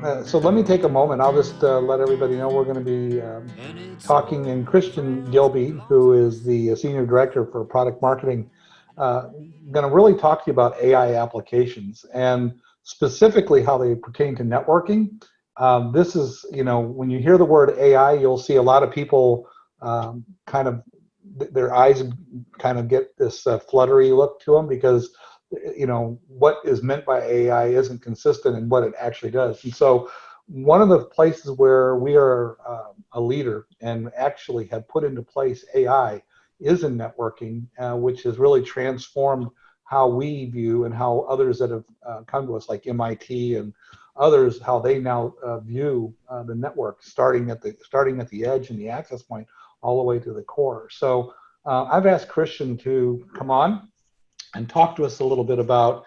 So let me take a moment. I'll just let everybody know we're going to be talking, and Christian Gilby, who is the Senior Director for Product Marketing, going to really talk to you about AI applications and specifically how they pertain to networking. This is, when you hear the word AI, you'll see a lot of people kind of, their eyes kind of get this fluttery look to them because what is meant by AI isn't consistent in what it actually does. And so one of the places where we are a leader and actually have put into place AI is in networking, which has really transformed how we view and how others that have come to us, like MIT and others, how they now view the network, starting at the edge and the access point, all the way to the core. So I've asked Christian to come on and talk to us a little bit about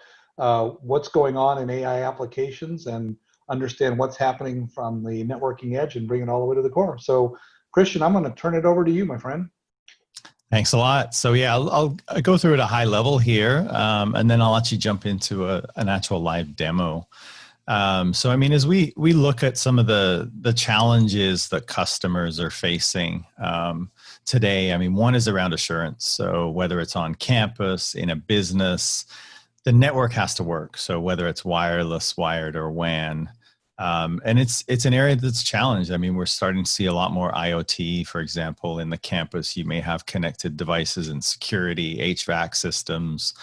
what's going on in AI applications and understand what's happening from the networking edge and bring it all the way to the core. So Christian, I'm going to turn it over to you, my friend. Thanks a lot. So yeah, I'll go through at a high level here, and then I'll actually jump into an actual live demo. So I mean, as we look at some of the challenges that customers are facing today, I mean, one is around assurance. So whether it's on campus, in a business, the network has to work. So whether it's wireless, wired, or WAN, and it's an area that's challenged. I mean, we're starting to see a lot more IoT, for example, in the campus. You may have connected devices and security, HVAC systems.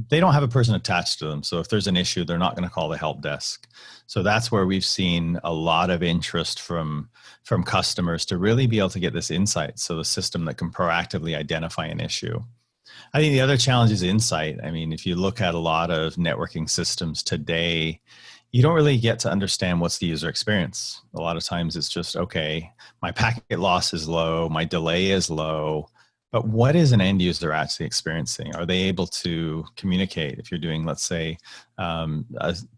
They don't have a person attached to them. So if there's an issue, they're not going to call the help desk. So that's where we've seen a lot of interest from customers to really be able to get this insight. So the system that can proactively identify an issue. I think the other challenge is insight. I mean, if you look at a lot of networking systems today, you don't really get to understand what's the user experience. A lot of times it's just, okay, my packet loss is low, my delay is low, but what is an end user actually experiencing? Are they able to communicate? If you're doing, let's say,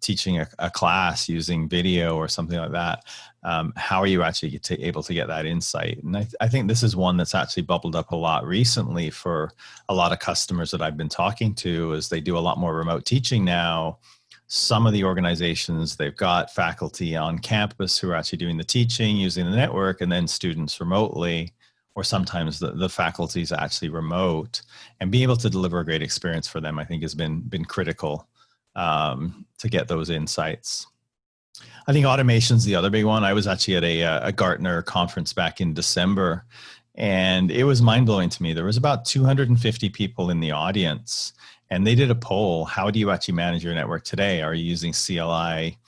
teaching a class using video or something like that, how are you actually able to get that insight? And I think this is one that's actually bubbled up a lot recently for a lot of customers that I've been talking to, as they do a lot more remote teaching now. Some of the organizations, they've got faculty on campus who are actually doing the teaching using the network, and then students remotely, or sometimes the faculty is actually remote, and being able to deliver a great experience for them, I think has been critical to get those insights. I think automation is the other big one. I was actually at a Gartner conference back in December, and it was mind-blowing to me. There was about 250 people in the audience, and they did a poll. How do you actually manage your network today? Are you using CLI,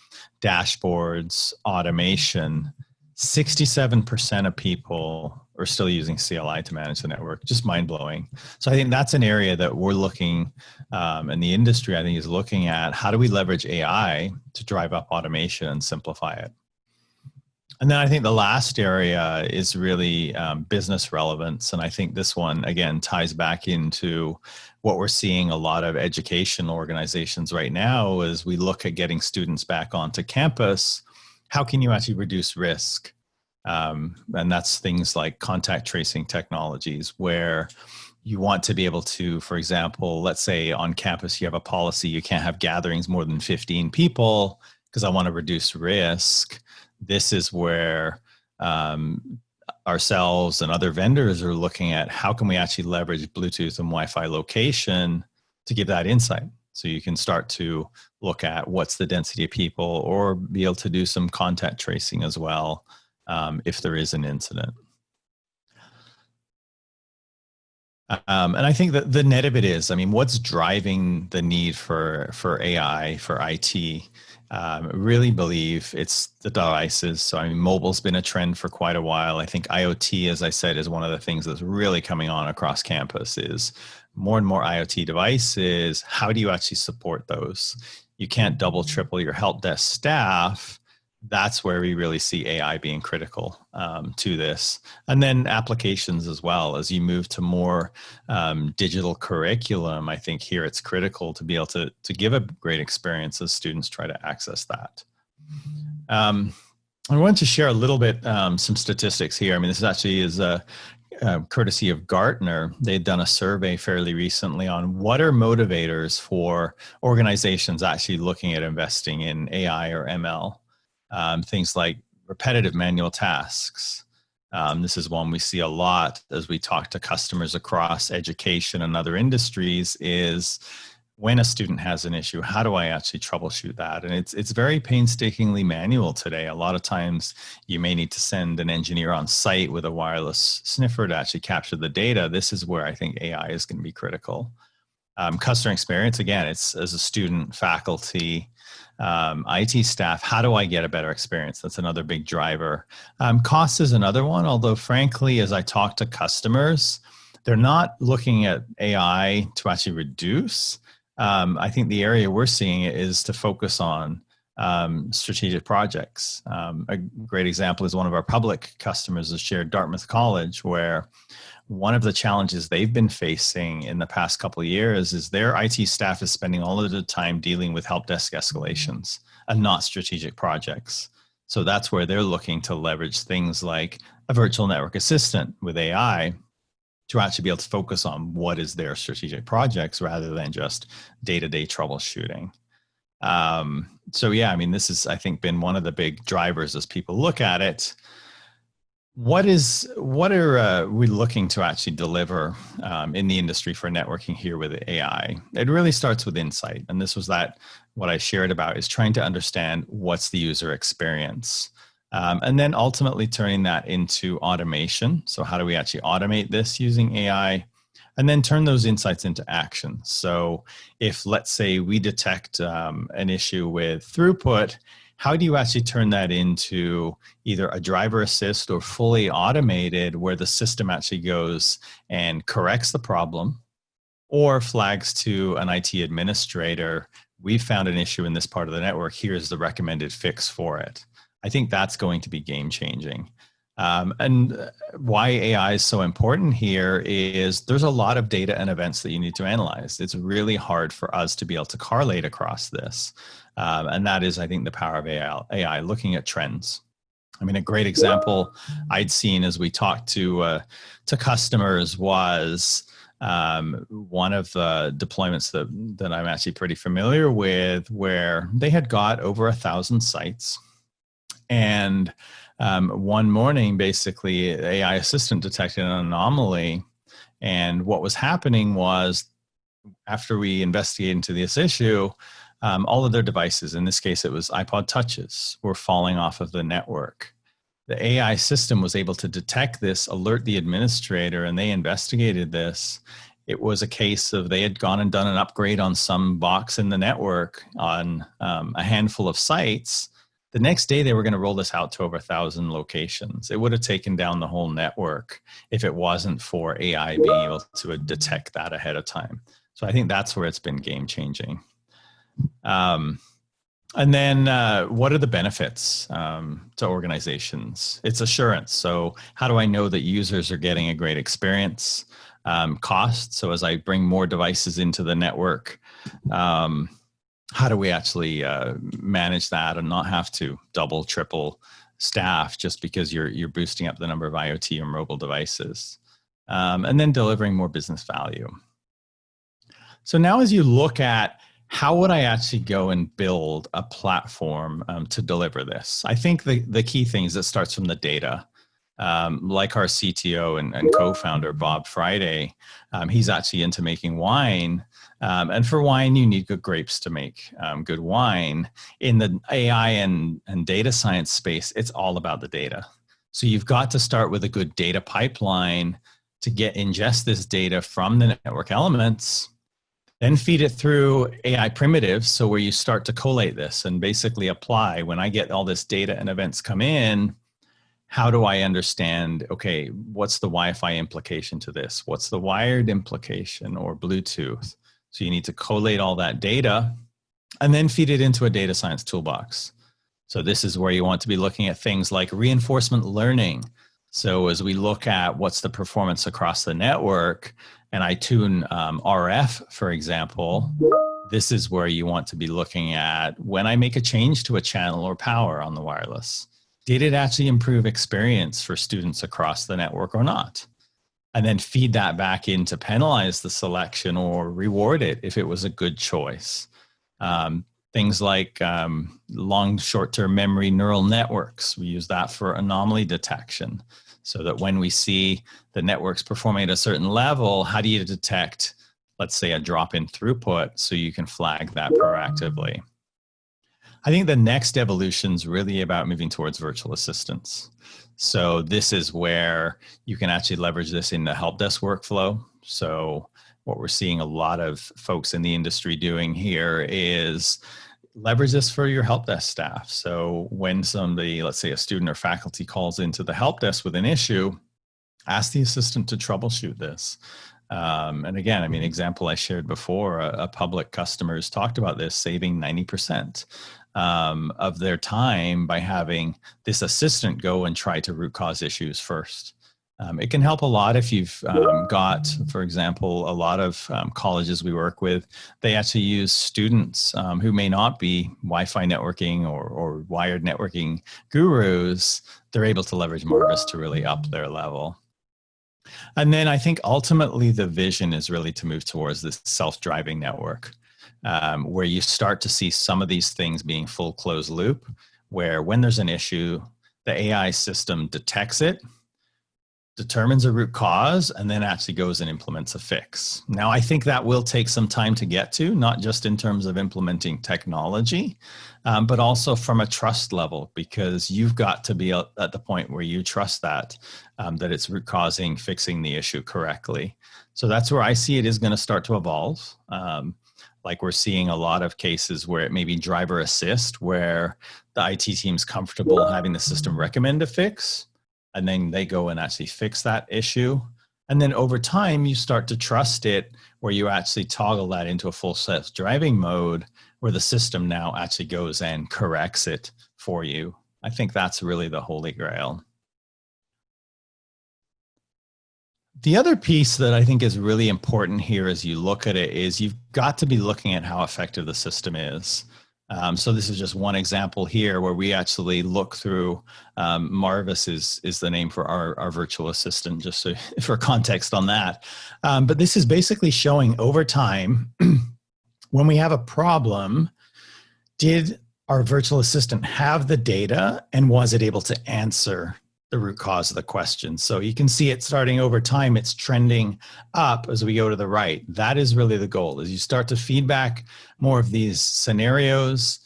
dashboards, automation? 67% of people are still using CLI to manage the network. Just mind-blowing. So I think that's an area that we're looking, and the industry, I think, is looking at. How do we leverage AI to drive up automation and simplify it? And then I think the last area is really business relevance. And I think this one, again, ties back into what we're seeing a lot of education organizations right now as we look at getting students back onto campus. How can you actually reduce risk? And that's things like contact tracing technologies, where you want to be able to, for example, let's say on campus you have a policy, you can't have gatherings more than 15 people because I want to reduce risk. This is where ourselves and other vendors are looking at how can we actually leverage Bluetooth and Wi-Fi location to give that insight. So you can start to look at what's the density of people, or be able to do some contact tracing as well if there is an incident. And I think that the net of it is, I mean, what's driving the need for AI, for IT? Really believe it's the devices. So I mean, mobile's been a trend for quite a while. I think IoT, as I said, is one of the things that's really coming on across campus. Is more and more IoT devices. How do you actually support those? You can't double, triple your help desk staff. That's where we really see AI being critical to this. And then applications as well. As you move to more digital curriculum, I think here it's critical to be able to give a great experience as students try to access that. I want to share a little bit some statistics here. I mean, this actually is courtesy of Gartner. They'd done a survey fairly recently on what are motivators for organizations actually looking at investing in AI or ML. things like repetitive manual tasks. This is one we see a lot as we talk to customers across education and other industries, is when a student has an issue, how do I actually troubleshoot that? And it's very painstakingly manual today. A lot of times you may need to send an engineer on site with a wireless sniffer to actually capture the data. This is where I think AI is going to be critical. Customer experience, again, it's as a student, faculty, IT staff, how do I get a better experience? That's another big driver. Cost is another one, although frankly, as I talk to customers, they're not looking at AI to actually reduce. I think the area we're seeing it is to focus on strategic projects. A great example is one of our public customers has shared Dartmouth College, where one of the challenges they've been facing in the past couple of years is their IT staff is spending all of the time dealing with help desk escalations and not strategic projects. So that's where they're looking to leverage things like a virtual network assistant with AI to actually be able to focus on what is their strategic projects rather than just day-to-day troubleshooting. So yeah, I mean, this has, I think, been one of the big drivers as people look at it. What are we looking to actually deliver in the industry for networking here with AI? It really starts with insight. And this was what I shared about is trying to understand what's the user experience. And then ultimately turning that into automation. So how do we actually automate this using AI? And then turn those insights into action. So if, let's say, we detect an issue with throughput, how do you actually turn that into either a driver assist or fully automated where the system actually goes and corrects the problem or flags to an IT administrator, we found an issue in this part of the network, here's the recommended fix for it. I think that's going to be game changing. And why AI is so important here is there's a lot of data and events that you need to analyze. It's really hard for us to be able to correlate across this. And that is, I think, the power of AI looking at trends. I mean, a great example I'd seen as we talked to customers was one of the deployments that I'm actually pretty familiar with, where they had got over 1,000 sites. And one morning, basically, AI assistant detected an anomaly. And what was happening was, after we investigated into this issue, all of their devices, in this case, it was iPod Touches, were falling off of the network. The AI system was able to detect this, alert the administrator, and they investigated this. It was a case of they had gone and done an upgrade on some box in the network on a handful of sites. The next day, they were going to roll this out to over 1,000 locations. It would have taken down the whole network if it wasn't for AI being able to detect that ahead of time. So I think that's where it's been game changing. And then what are the benefits to organizations? It's assurance. So how do I know that users are getting a great experience? Cost. So as I bring more devices into the network, how do we actually manage that and not have to double, triple staff just because you're boosting up the number of IoT or mobile devices? And then delivering more business value. So now as you look at how would I actually go and build a platform to deliver this? I think the key thing is it starts from the data. Like our CTO and co-founder, Bob Friday, he's actually into making wine. And for wine, you need good grapes to make good wine. In the AI and data science space, it's all about the data. So you've got to start with a good data pipeline to ingest this data from the network elements, then feed it through AI primitives. So where you start to collate this and basically apply, when I get all this data and events come in, how do I understand, okay, what's the Wi-Fi implication to this? What's the wired implication or Bluetooth? So you need to collate all that data and then feed it into a data science toolbox. So this is where you want to be looking at things like reinforcement learning. So as we look at what's the performance across the network, and I tune RF, for example, this is where you want to be looking at when I make a change to a channel or power on the wireless. Did it actually improve experience for students across the network or not? And then feed that back in to penalize the selection or reward it if it was a good choice. Things like long short-term memory neural networks. We use that for anomaly detection, so that when we see the networks performing at a certain level, how do you detect, let's say, a drop in throughput so you can flag that proactively? I think the next evolution is really about moving towards virtual assistants. So this is where you can actually leverage this in the help desk workflow. So what we're seeing a lot of folks in the industry doing here is leverage this for your help desk staff. So when somebody, let's say a student or faculty, calls into the help desk with an issue, ask the assistant to troubleshoot this. And again, I mean, example I shared before, a public customer's talked about this, saving 90% of their time by having this assistant go and try to root cause issues first. It can help a lot if you've got, for example, a lot of colleges we work with, they actually use students who may not be Wi-Fi networking or wired networking gurus. They're able to leverage Marvis to really up their level. And then I think ultimately the vision is really to move towards this self-driving network, where you start to see some of these things being full closed loop, where when there's an issue, the AI system detects it, determines a root cause, and then actually goes and implements a fix. Now, I think that will take some time to get to, not just in terms of implementing technology, but also from a trust level, because you've got to be at the point where you trust that it's root causing, fixing the issue correctly. So that's where I see it is going to start to evolve. Like we're seeing a lot of cases where it may be driver assist, where the IT team's comfortable having the system recommend a fix, and then they go and actually fix that issue. And then over time, you start to trust it, where you actually toggle that into a full self-driving mode, where the system now actually goes and corrects it for you. I think that's really the holy grail. The other piece that I think is really important here as you look at it is you've got to be looking at how effective the system is. So this is just one example here where we actually look through, Marvis is the name for our virtual assistant, just so for context on that. But this is basically showing over time, when we have a problem, did our virtual assistant have the data and was it able to answer the root cause of the question? So you can see it starting over time, it's trending up as we go to the right. That is really the goal, is you start to feedback more of these scenarios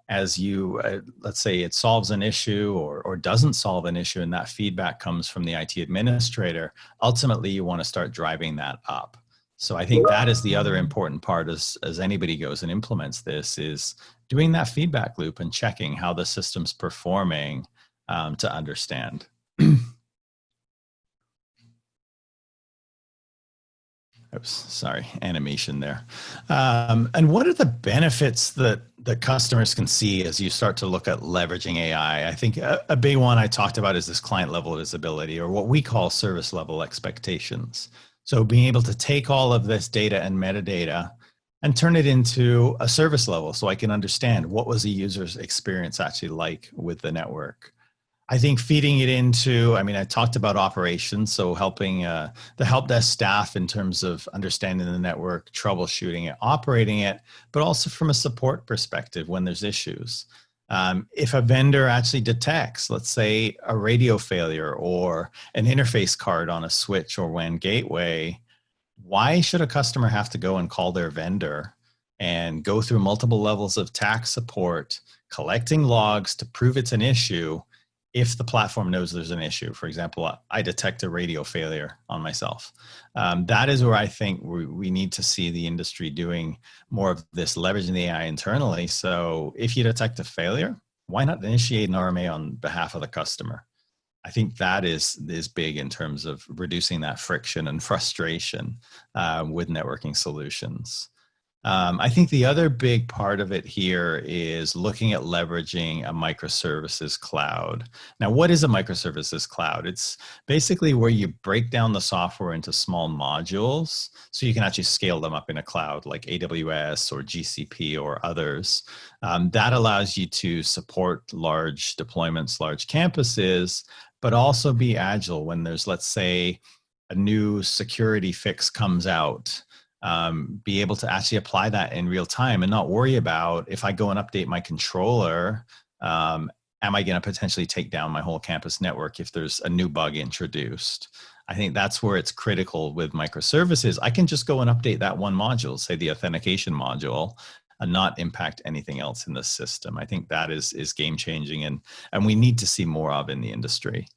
as you, let's say it solves an issue or doesn't solve an issue, and that feedback comes from the IT administrator. Ultimately, you want to start driving that up. So I think that is the other important part as anybody goes and implements this, is doing that feedback loop and checking how the system's performing to understand. Oops, sorry, animation there. And what are the benefits that the customers can see as you start to look at leveraging AI? I think a big one I talked about is this client level visibility, or what we call service level expectations. So being able to take all of this data and metadata and turn it into a service level, so I can understand what was the user's experience actually like with the network. I think feeding it into, I mean, I talked about operations, so helping the help desk staff in terms of understanding the network, troubleshooting it, operating it, but also from a support perspective when there's issues. If a vendor actually detects, let's say, a radio failure or an interface card on a switch or WAN gateway, why should a customer have to go and call their vendor and go through multiple levels of tax support, collecting logs to prove it's an issue, if the platform knows there's an issue? For example, I detect a radio failure on myself. That is where I think we need to see the industry doing more of this, leveraging the AI internally. So if you detect a failure, why not initiate an RMA on behalf of the customer? I think that is big in terms of reducing that friction and frustration with networking solutions. I think the other big part of it here is looking at leveraging a microservices cloud. Now, what is a microservices cloud? It's basically where you break down the software into small modules so you can actually scale them up in a cloud like AWS or GCP or others. That allows you to support large deployments, large campuses, but also be agile when there's, let's say, a new security fix comes out. be able to actually apply that in real time and not worry about if I go and update my controller, am I going to potentially take down my whole campus network if there's a new bug introduced? I think that's where it's critical with microservices. I can just go and update that one module, say the authentication module, and not impact anything else in the system. I think that is game changing, and we need to see more of in the industry.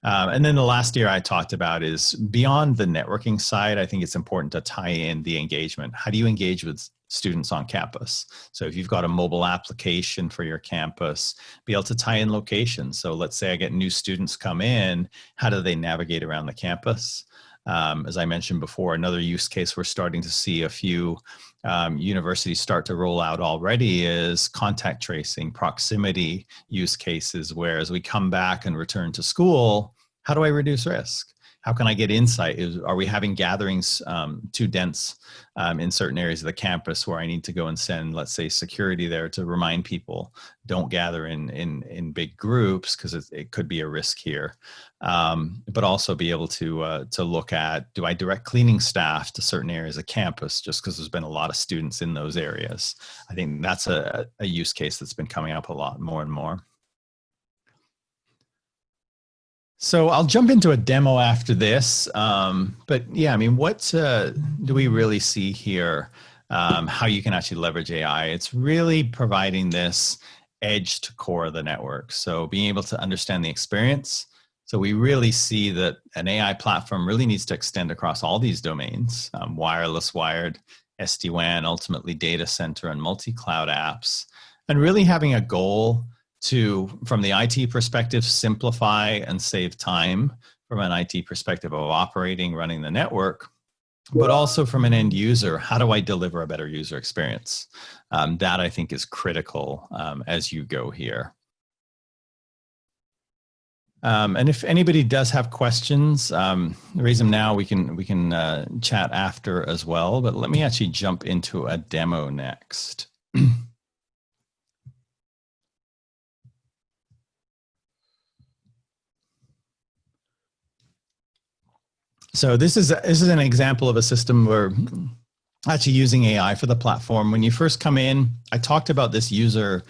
And then the last year I talked about is beyond the networking side. I think it's important to tie in the engagement. How do you engage with students on campus? So if you've got a mobile application for your campus, be able to tie in locations. So let's say I get new students come in, how do they navigate around the campus? As I mentioned before, another use case we're starting to see a few universities start to roll out already is contact tracing, proximity use cases, where as we come back and return to school, how do I reduce risk? How can I get insight? Are we having gatherings too dense in certain areas of the campus where I need to go and send, let's say, security there to remind people, don't gather in big groups because it could be a risk here. But also be able to look at, do I direct cleaning staff to certain areas of campus just because there's been a lot of students in those areas? I think that's a use case that's been coming up a lot more and more. So I'll jump into a demo after this, but yeah, I mean, what do we really see here? How you can actually leverage AI? It's really providing this edge to core of the network. So being able to understand the experience. So we really see that an AI platform really needs to extend across all these domains: wireless, wired, SD-WAN, ultimately data center and multi-cloud apps, and really having a goal to, from the IT perspective, simplify and save time from an IT perspective of operating, running the network, but also from an end user, how do I deliver a better user experience? That I think is critical as you go here. And if anybody does have questions, raise them now. We can chat after as well, but let me actually jump into a demo next. So this is an example of a system where actually using AI for the platform. When you first come in, I talked about this user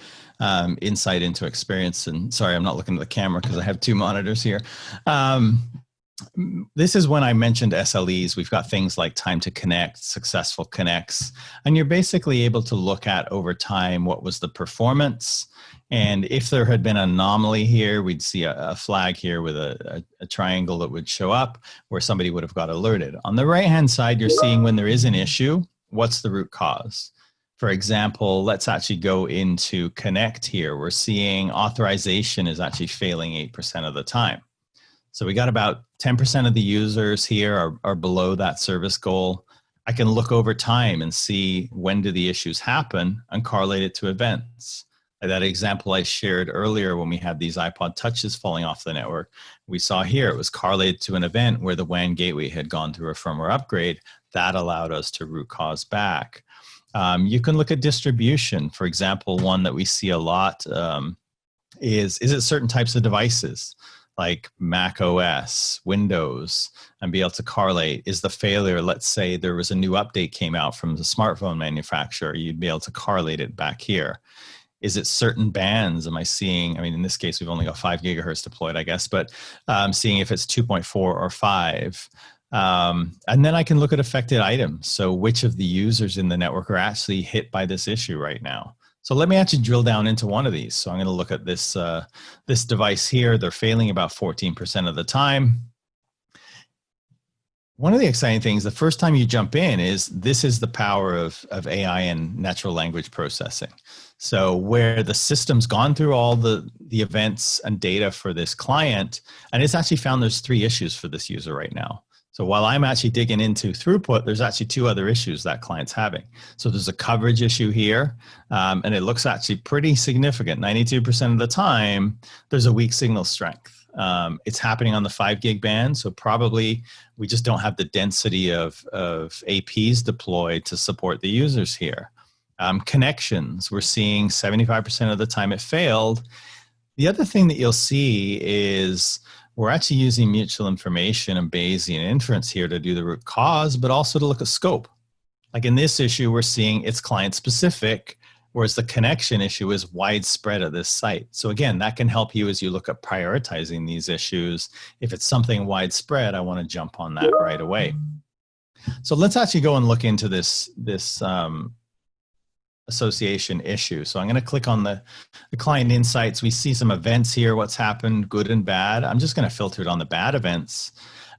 insight into experience. And sorry, I'm not looking at the camera because I have two monitors here. This is when I mentioned SLEs. We've got things like time to connect, successful connects, and you're basically able to look at over time what was the performance. And if there had been an anomaly here, we'd see a flag here with a triangle that would show up where somebody would have got alerted. On the right-hand side, you're seeing when there is an issue, what's the root cause? For example, let's actually go into connect here. We're seeing authorization is actually failing 8% of the time. So we got about 10% of the users here are below that service goal. I can look over time and see when do the issues happen and correlate it to events. That example I shared earlier when we had these iPod touches falling off the network, we saw here it was correlated to an event where the WAN gateway had gone through a firmware upgrade. That allowed us to root cause back. You can look at distribution. For example, one that we see a lot is it certain types of devices like Mac OS, Windows, and be able to correlate. Is the failure, let's say there was a new update came out from the smartphone manufacturer, you'd be able to correlate it back here. Is it certain bands? Am I seeing, I mean, in this case, we've only got 5 gigahertz deployed, I guess, but seeing if it's 2.4 or 5. And then I can look at affected items. So which of the users in the network are actually hit by this issue right now? So let me actually drill down into one of these. So I'm going to look at this, this device here. They're failing about 14% of the time. One of the exciting things, the first time you jump in, is this is the power of AI and natural language processing. So where the system's gone through all the events and data for this client, and it's actually found there's 3 issues for this user right now. So while I'm actually digging into throughput, there's actually 2 other issues that client's having. So there's a coverage issue here, and it looks actually pretty significant. 92% of the time, there's a weak signal strength. It's happening on the 5 gig band, so probably we just don't have the density of APs deployed to support the users here. Connections, we're seeing 75% of the time it failed. The other thing that you'll see is we're actually using mutual information and Bayesian inference here to do the root cause, but also to look at scope. Like in this issue, we're seeing it's client specific, whereas the connection issue is widespread at this site. So again, that can help you as you look at prioritizing these issues. If it's something widespread, I want to jump on that right away. So let's actually go and look into this association issue. So I'm going to click on the client insights. We see some events here, what's happened, good and bad. I'm just going to filter it on the bad events.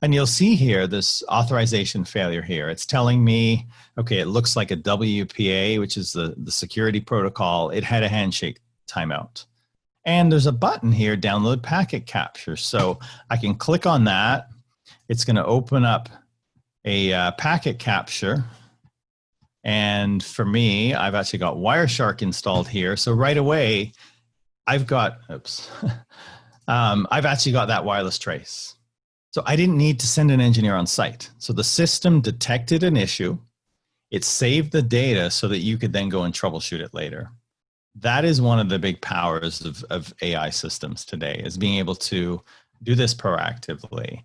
And you'll see here this authorization failure here. It's telling me, okay, it looks like a WPA, which is the security protocol. It had a handshake timeout. And there's a button here, download packet capture. So I can click on that. It's going to open up a packet capture. And for me, I've actually got Wireshark installed here. So right away, I've got, I've actually got that wireless trace. So I didn't need to send an engineer on site. So the system detected an issue. It saved the data so that you could then go and troubleshoot it later. That is one of the big powers of AI systems today, is being able to do this proactively.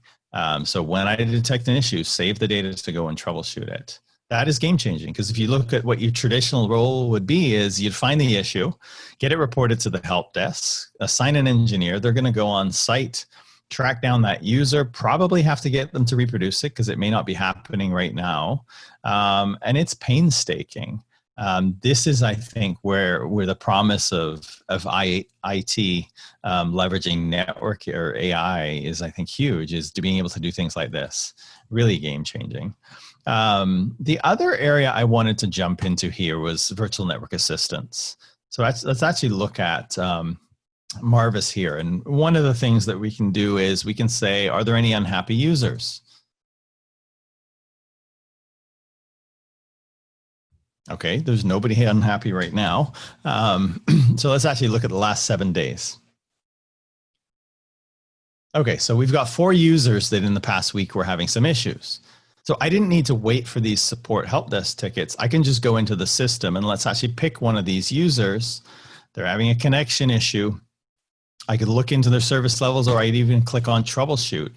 So when I detect an issue, save the data to go and troubleshoot it. That is game changing, because if you look at what your traditional role would be, is you'd find the issue, get it reported to the help desk, assign an engineer, they're going to go on site, track down that user, probably have to get them to reproduce it because it may not be happening right now. And it's painstaking. This is, I think, where the promise of IT leveraging network or AI is, I think, huge, is to being able to do things like this. Really game changing. The other area I wanted to jump into here was virtual network assistance. So let's actually look at Marvis here. And one of the things that we can do is we can say, are there any unhappy users? Okay, there's nobody unhappy right now. So let's actually look at the last 7 days. Okay, so we've got 4 users that in the past week were having some issues. So I didn't need to wait for these support help desk tickets. I can just go into the system and let's actually pick one of these users. They're having a connection issue. I could look into their service levels, or I'd even click on troubleshoot,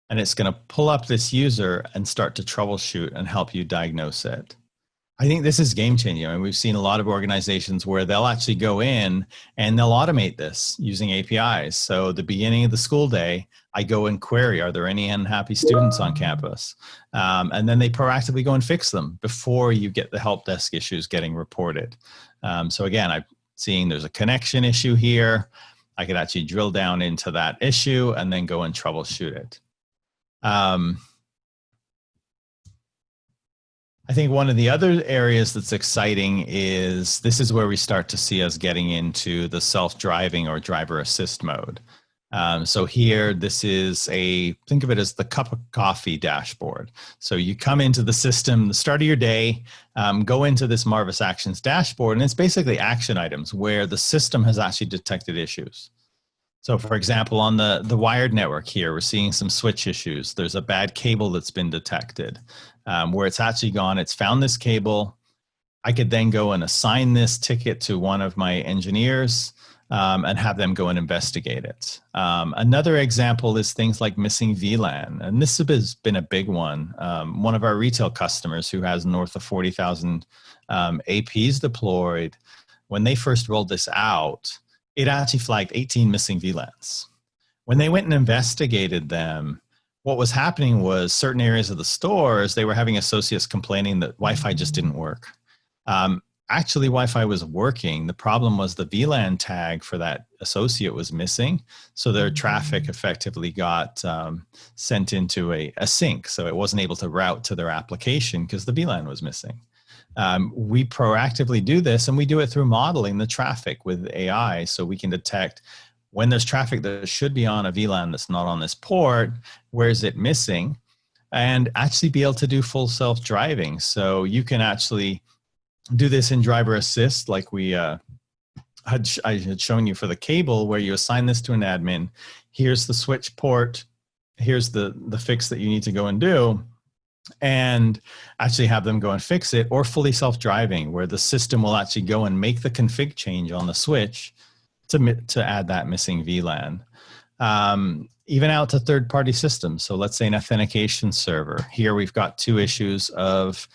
and it's going to pull up this user and start to troubleshoot and help you diagnose it. I think this is game changing. I mean, we've seen a lot of organizations where they'll actually go in and they'll automate this using APIs. So the beginning of the school day, I go and query, are there any unhappy students on campus? And then they proactively go and fix them before you get the help desk issues getting reported. So again, I'm seeing there's a connection issue here. I could actually drill down into that issue and then go and troubleshoot it. I think one of the other areas that's exciting is this is where we start to see us getting into the self-driving or driver assist mode. So here, this is think of it as the cup of coffee dashboard. So you come into the system, the start of your day, go into this Marvis Actions dashboard, and it's basically action items where the system has actually detected issues. So for example, on the wired network here, we're seeing some switch issues. There's a bad cable that's been detected where it's actually gone, it's found this cable. I could then go and assign this ticket to one of my engineers and have them go and investigate it. Another example is things like missing VLAN. And this has been a big one. One of our retail customers who has north of 40,000 APs deployed, when they first rolled this out, it actually flagged 18 missing VLANs. When they went and investigated them, what was happening was certain areas of the stores, they were having associates complaining that Wi-Fi just didn't work. Actually, Wi-Fi was working. The problem was the VLAN tag for that associate was missing. So their traffic effectively got sent into a sink. So it wasn't able to route to their application because the VLAN was missing. We proactively do this, and we do it through modeling the traffic with AI. So we can detect when there's traffic that should be on a VLAN that's not on this port, where is it missing, and actually be able to do full self-driving. So you can actually do this in driver assist, like I had shown you for the cable, where you assign this to an admin. Here's the switch port. Here's the fix that you need to go and do, and actually have them go and fix it, or fully self-driving, where the system will actually go and make the config change on the switch to add that missing VLAN. Even out to third-party systems. So let's say an authentication server. Here we've got 2 issues of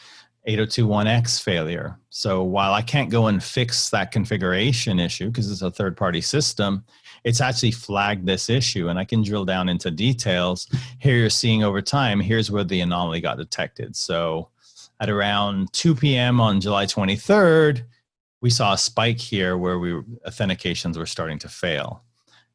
802.1x failure. So while I can't go and fix that configuration issue because it's a third-party system, it's actually flagged this issue, and I can drill down into details. Here you're seeing over time, here's where the anomaly got detected. So at around 2 p.m. on July 23rd, we saw a spike here where authentications were starting to fail.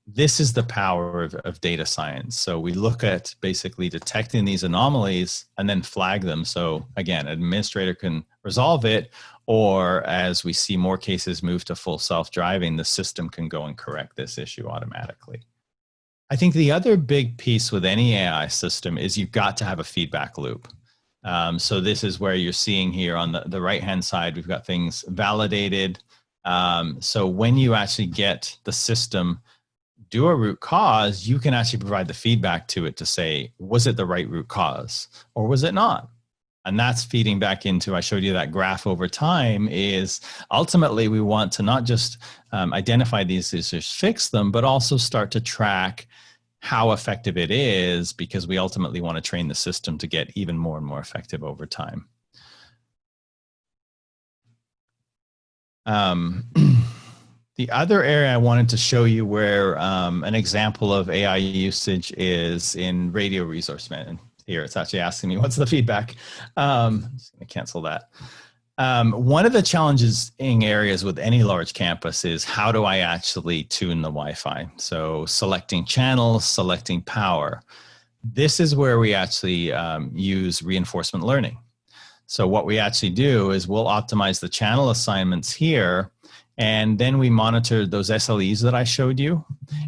This is the power of data science. So we look at basically detecting these anomalies and then flag them. So again, an administrator can resolve it, or as we see more cases move to full self-driving, the system can go and correct this issue automatically. I think the other big piece with any AI system is you've got to have a feedback loop. So this is where you're seeing here on the right-hand side, we've got things validated. So when you actually get the system do a root cause, you can actually provide the feedback to it to say, was it the right root cause or was it not? And that's feeding back into, I showed you that graph over time, is ultimately we want to not just identify these issues, fix them, but also start to track how effective it is, because we ultimately want to train the system to get even more and more effective over time. The other area I wanted to show you where an example of AI usage is in radio resource management. Here, it's actually asking me, what's the feedback? I'm just going to cancel that. One of the challenges in areas with any large campus is how do I actually tune the Wi-Fi? So selecting channels, selecting power. This is where we actually use reinforcement learning. So what we actually do is we'll optimize the channel assignments here, and then we monitor those SLEs that I showed you.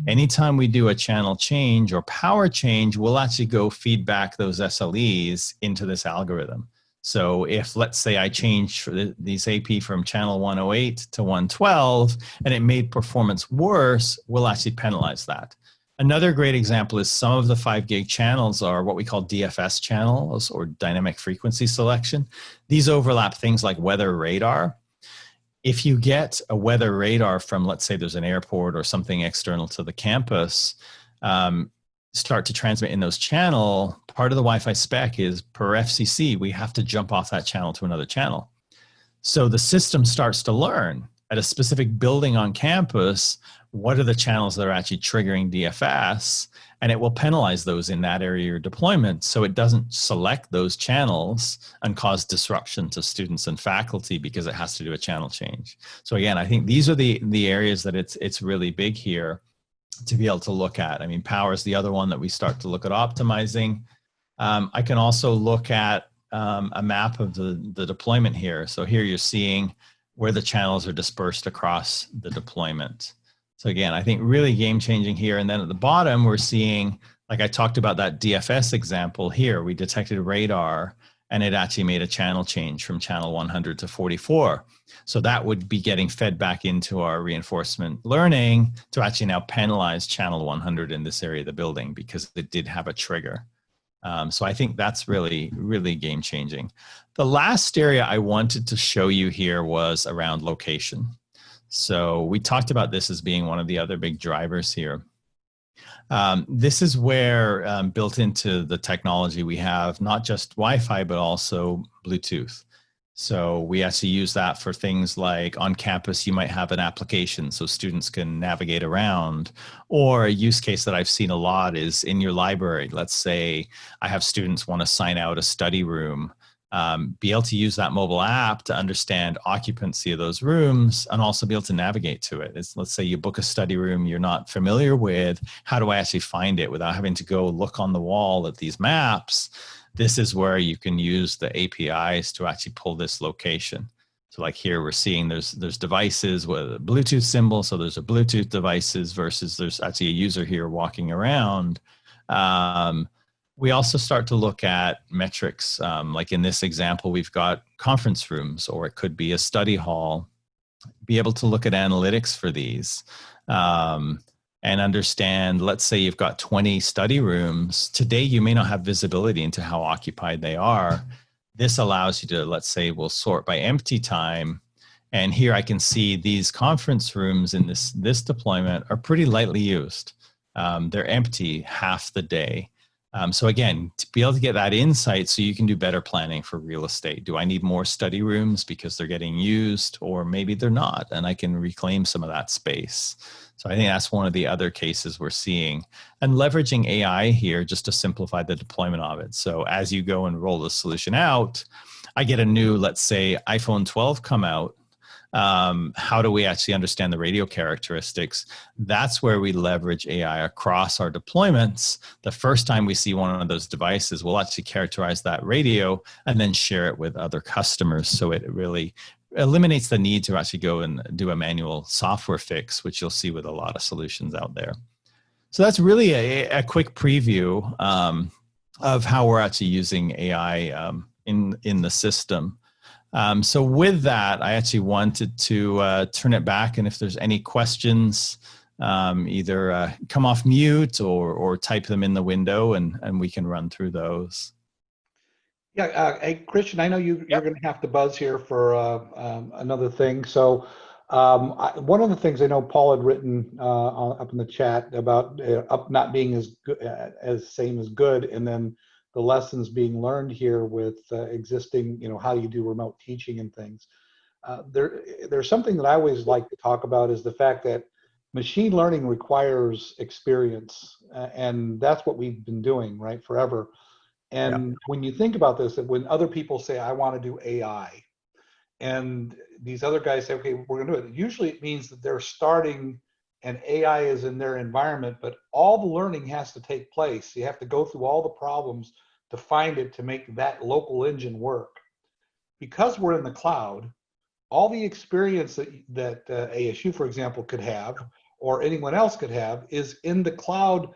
Anytime we do a channel change or power change, we'll actually go feedback those SLEs into this algorithm. So if, let's say, I change these AP from channel 108 to 112, and it made performance worse, we'll actually penalize that. Another great example is some of the 5 gig channels are what we call DFS channels, or dynamic frequency selection. These overlap things like weather radar. If you get a weather radar from, let's say there's an airport or something external to the campus, start to transmit in those channel, part of the Wi-Fi spec is per FCC, we have to jump off that channel to another channel. So the system starts to learn at a specific building on campus, what are the channels that are actually triggering DFS, and it will penalize those in that area of your deployment, so it doesn't select those channels and cause disruption to students and faculty because it has to do a channel change. So again, I think these are the areas that it's really big here to be able to look at. I mean, power is the other one that we start to look at optimizing. I can also look at a map of the deployment here. So here you're seeing where the channels are dispersed across the deployment. So again, I think really game changing here. And then at the bottom, we're seeing, like I talked about that DFS example here, we detected radar and it actually made a channel change from channel 100 to 44. So that would be getting fed back into our reinforcement learning to actually now penalize channel 100 in this area of the building because it did have a trigger. So I think that's really, really game changing. The last area I wanted to show you here was around location. So we talked about this as being one of the other big drivers here. This is where built into the technology we have not just Wi-Fi, but also Bluetooth. So we actually use that for things like on campus, you might have an application so students can navigate around, or a use case that I've seen a lot is in your library. Let's say I have students want to sign out a study room. Be able to use that mobile app to understand occupancy of those rooms and also be able to navigate to it. Let's say you book a study room you're not familiar with. How do I actually find it without having to go look on the wall at these maps? This is where you can use the APIs to actually pull this location. So like here we're seeing there's devices with a Bluetooth symbol. So there's a Bluetooth devices versus there's actually a user here walking around. We also start to look at metrics. Like in this example, we've got conference rooms, or it could be a study hall. Be able to look at analytics for these and understand, let's say you've got 20 study rooms. Today, you may not have visibility into how occupied they are. This allows you to, let's say, we'll sort by empty time. And here I can see these conference rooms in this deployment are pretty lightly used. They're empty half the day. So again, to be able to get that insight so you can do better planning for real estate. Do I need more study rooms because they're getting used, or maybe they're not, and I can reclaim some of that space? So I think that's one of the other cases we're seeing, and leveraging AI here just to simplify the deployment of it. So as you go and roll the solution out, I get a new, let's say, iPhone 12 come out. How do we actually understand the radio characteristics? That's where we leverage AI across our deployments. The first time we see one of those devices, we'll actually characterize that radio and then share it with other customers. So it really eliminates the need to actually go and do a manual software fix, which you'll see with a lot of solutions out there. So that's really a quick preview of how we're actually using AI in the system. So with that, I actually wanted to turn it back, and if there's any questions, either come off mute or type them in the window, and we can run through those. Yeah, hey, Christian, I know you're going to have to buzz here for another thing. So one of the things I know Paul had written up in the chat about up not being as good, as same as good, and then the lessons being learned here with existing, how you do remote teaching and things. There's something that I always like to talk about is the fact that machine learning requires experience, and that's what we've been doing, right, forever. And when you think about this, that when other people say, I want to do AI, and these other guys say, okay, we're going to do it, usually it means that they're starting and AI is in their environment, but all the learning has to take place. You have to go through all the problems to find it to make that local engine work. Because we're in the cloud, all the experience that ASU, for example, could have, or anyone else could have, is in the cloud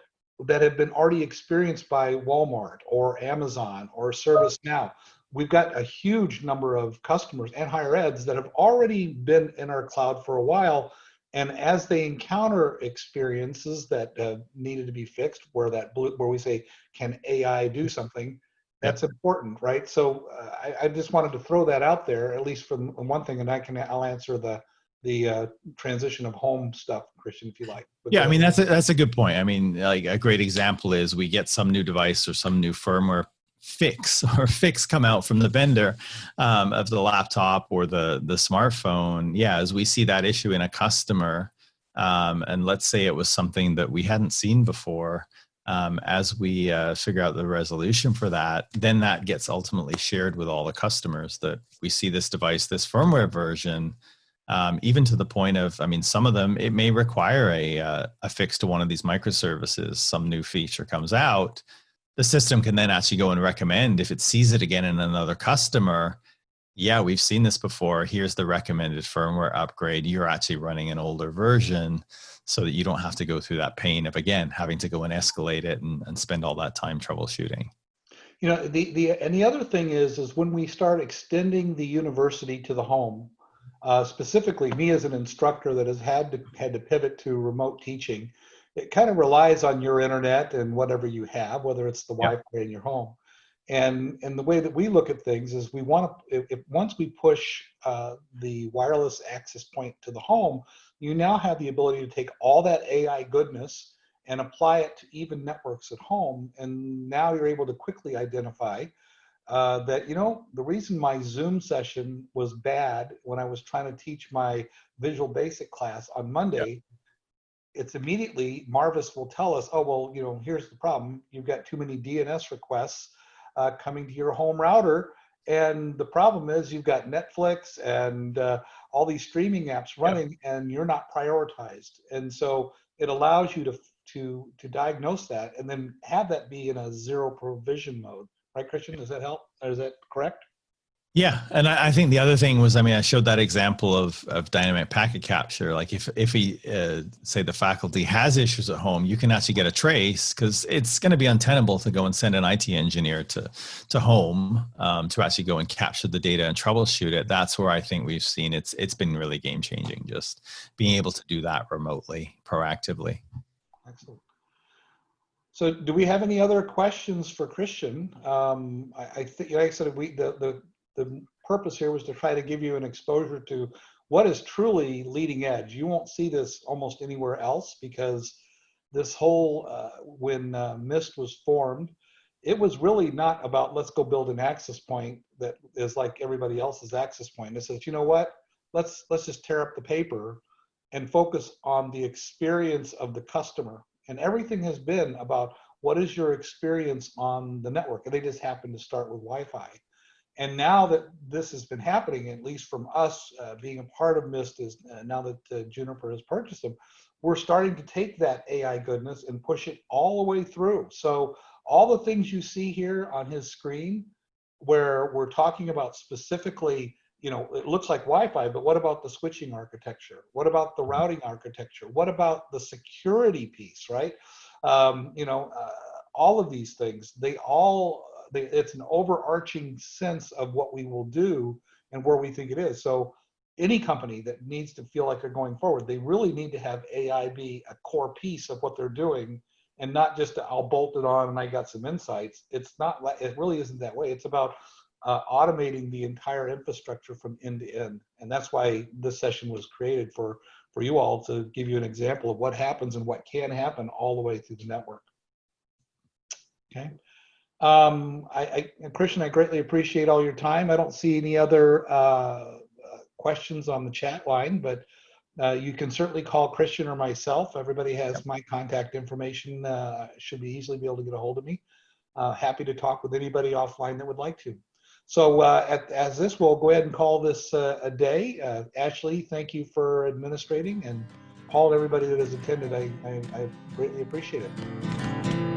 that have been already experienced by Walmart or Amazon or ServiceNow. We've got a huge number of customers and higher eds that have already been in our cloud for a while. And as they encounter experiences that needed to be fixed, where we say, can AI do something? That's important, right? So I just wanted to throw that out there, at least for one thing, and I'll answer the transition of home stuff, Christian, if you like. But yeah, I mean, that's a good point. I mean, like a great example is we get some new device or some new firmware fix come out from the vendor of the laptop or the smartphone. Yeah, as we see that issue in a customer, and let's say it was something that we hadn't seen before, as we figure out the resolution for that, then that gets ultimately shared with all the customers that we see this device, this firmware version, even to the point of, I mean, some of them, it may require a fix to one of these microservices. Some new feature comes out. The system can then actually go and recommend, if it sees it again in another customer, yeah, we've seen this before. Here's the recommended firmware upgrade. You're actually running an older version so that you don't have to go through that pain of, again, having to go and escalate it and spend all that time troubleshooting. The other thing is when we start extending the university to the home, specifically me as an instructor that has had to pivot to remote teaching, it kind of relies on your internet and whatever you have, whether it's the Wi-Fi in your home. And the way that we look at things is we want to, if once we push the wireless access point to the home, you now have the ability to take all that AI goodness and apply it to even networks at home. And now you're able to quickly identify that, the reason my Zoom session was bad when I was trying to teach my Visual Basic class on Monday, it's immediately, Marvis will tell us, oh, well, here's the problem. You've got too many DNS requests coming to your home router. And the problem is you've got Netflix and all these streaming apps running and you're not prioritized. And so it allows you to diagnose that and then have that be in a zero provision mode. Right, Christian? Does that help? Or is that correct? Yeah, and I think the other thing was, I mean, I showed that example of dynamic packet capture. Like if he, say the faculty has issues at home, you can actually get a trace, because it's going to be untenable to go and send an IT engineer to home to actually go and capture the data and troubleshoot it. That's where I think we've seen it's been really game changing, just being able to do that remotely, proactively. Excellent. So do we have any other questions for Christian? I think, like I said, the purpose here was to try to give you an exposure to what is truly leading edge. You won't see this almost anywhere else, because this whole, when MIST was formed, it was really not about let's go build an access point that is like everybody else's access point. It says, you know what, let's just tear up the paper and focus on the experience of the customer. And everything has been about what is your experience on the network. And they just happen to start with Wi-Fi. And now that this has been happening, at least from us being a part of Mist, is now that Juniper has purchased them, we're starting to take that AI goodness and push it all the way through. So all the things you see here on his screen, where we're talking about specifically, you know, it looks like Wi-Fi, but what about the switching architecture? What about the routing architecture? What about the security piece, right? You know, all of these things, it's an overarching sense of what we will do and where we think it is. So any company that needs to feel like they're going forward, they really need to have AI be a core piece of what they're doing, and not just I'll bolt it on and I got some insights. It's not, it really isn't that way. It's about automating the entire infrastructure from end to end. And that's why this session was created for you all, to give you an example of what happens and what can happen all the way through the network. Okay. Christian, I greatly appreciate all your time. I don't see any other questions on the chat line, but you can certainly call Christian or myself. Everybody has my contact information. Should be easily be able to get a hold of me. Happy to talk with anybody offline that would like to. So as this, we'll go ahead and call this a day. Ashley, thank you for administrating, and Paul and everybody that has attended, I greatly appreciate it.